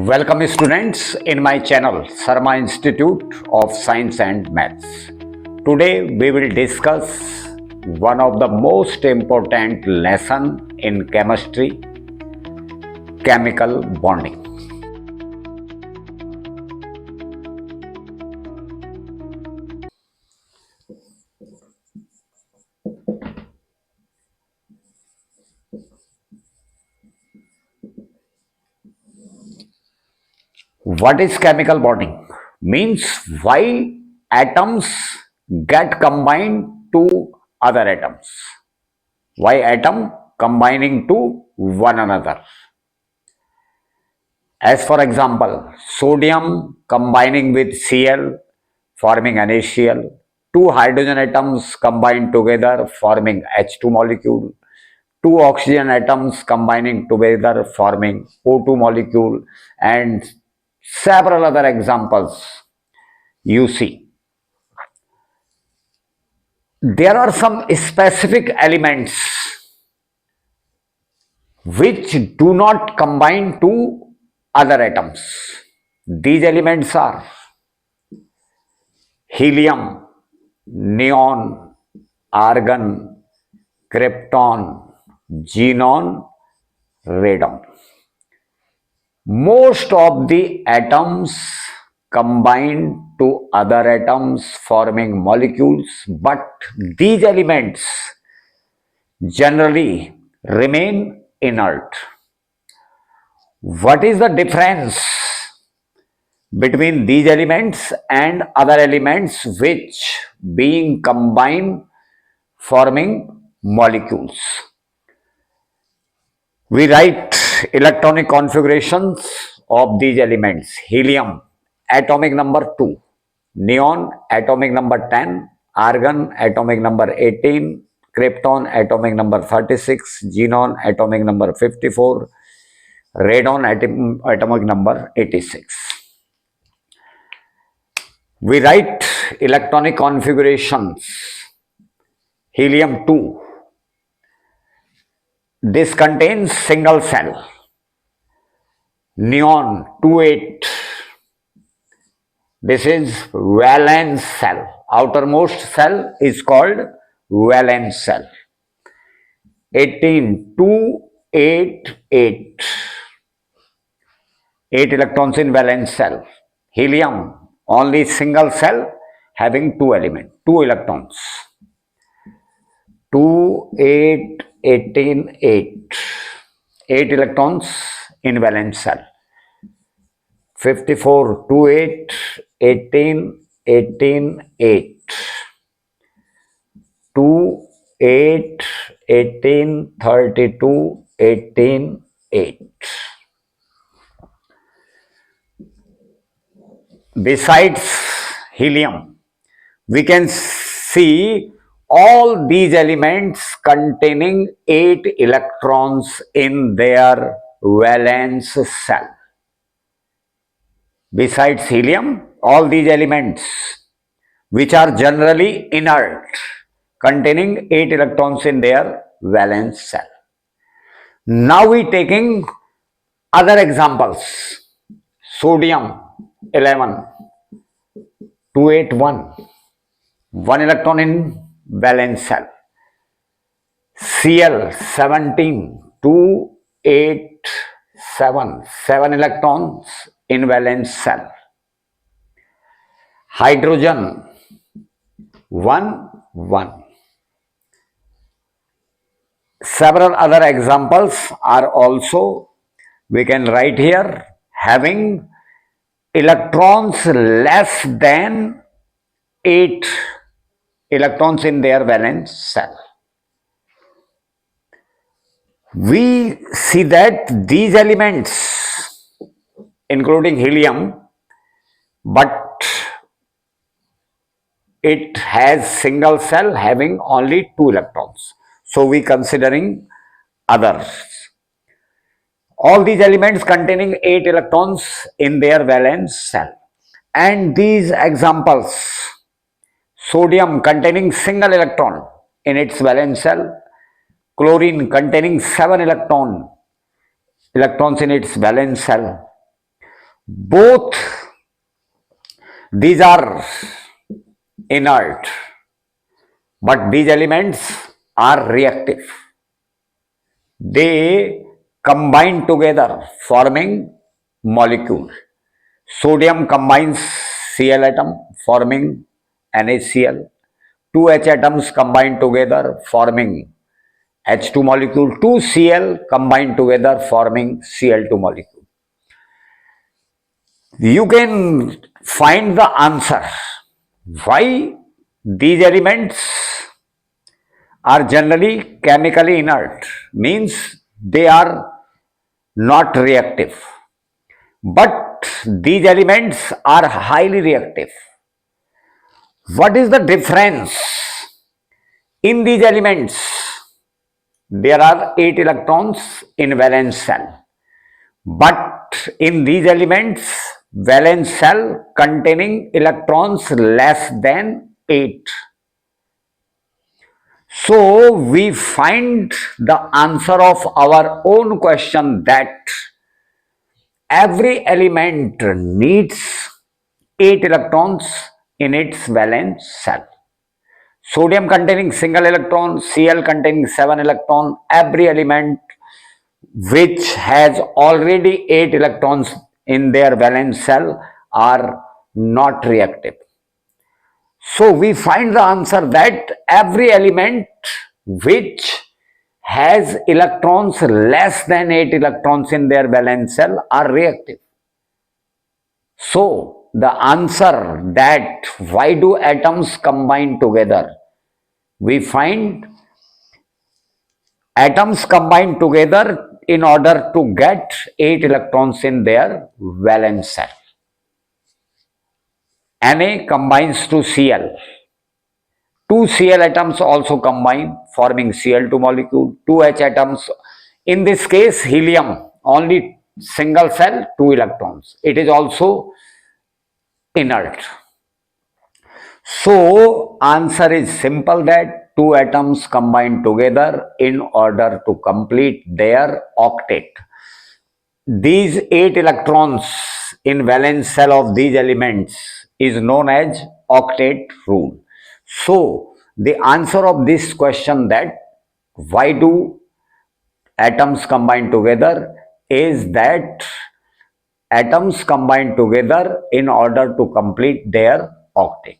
Welcome students in my channel Sharma Institute of Science and Maths. Today we will discuss one of the most important lesson in chemistry, chemical bonding. What is chemical bonding? Means why atoms get combined to other atoms. Why atom combining to one another. As for example, sodium combining with Cl forming NaCl, two hydrogen atoms combined together forming H2 molecule, two oxygen atoms combining together forming O2 molecule, and several other examples you see. There are some specific elements which do not combine to other atoms. These elements are helium, neon, argon, krypton, xenon, radon. Most of the atoms combine to other atoms forming molecules, but these elements generally remain inert. What is the difference between these elements and other elements which being combined forming molecules? We write electronic configurations of these elements. Helium, atomic number 2. Neon, atomic number 10. Argon, atomic number 18. Krypton, atomic number 36. Xenon, atomic number 54. Radon, atomic number 86. We write electronic configurations. Helium 2. This contains single cell. Neon 28. This is valence cell. Outermost cell is called valence cell. 18, 2, 8, 8. 8 electrons in valence cell. Helium, only single cell having 2 elements, 2 electrons. 2, 8, 18, 8. 8 electrons in valence cell. 54, 2, 8, 18, 18, 8. 2, 8, 18, 32, 18, 8. Besides helium, we can see all these elements containing 8 electrons in their valence cell. Besides helium, all these elements which are generally inert containing 8 electrons in their valence cell. Now we taking other examples. Sodium 11, 281, 1 electron in valence cell. Cl 17, 287, 7 electrons in valence cell. Hydrogen 1, 1. Several other examples are also we can write here having electrons less than 8 electrons in their valence cell. We see that these elements, including helium, but it has single cell having only 2 electrons. So we considering others. All these elements containing 8 electrons in their valence cell. And these examples, sodium containing single electron in its valence cell, chlorine containing 7 electrons in its valence cell, Both these are inert, but these elements are reactive. They combine together forming molecule. Sodium combines Cl atom forming NaCl. Two H atoms combine together forming H2 molecule. Two Cl combine together forming Cl2 molecule. You can find the answer why these elements are generally chemically inert, means they are not reactive, but these elements are highly reactive. What is the difference in these elements? There are 8 electrons in valence shell, but in these elements valence shell containing electrons less than 8. So we find the answer of our own question that every element needs 8 electrons in its valence shell. Sodium containing single electron, Cl containing 7 electron, every element which has already 8 electrons in their valence shell are not reactive. So we find the answer that every element which has electrons less than 8 electrons in their valence shell are reactive. So the answer that why do atoms combine together? We find atoms combine together in order to get 8 electrons in their valence shell. Na combines to Cl. Two Cl atoms also combine forming Cl2 molecule. Two H atoms. In this case, helium only single cell 2 electrons. It is also inert. So answer is simple that two atoms combine together in order to complete their octet. These 8 electrons in valence shell of these elements is known as octet rule. So the answer of this question that why do atoms combine together is that atoms combine together in order to complete their octet.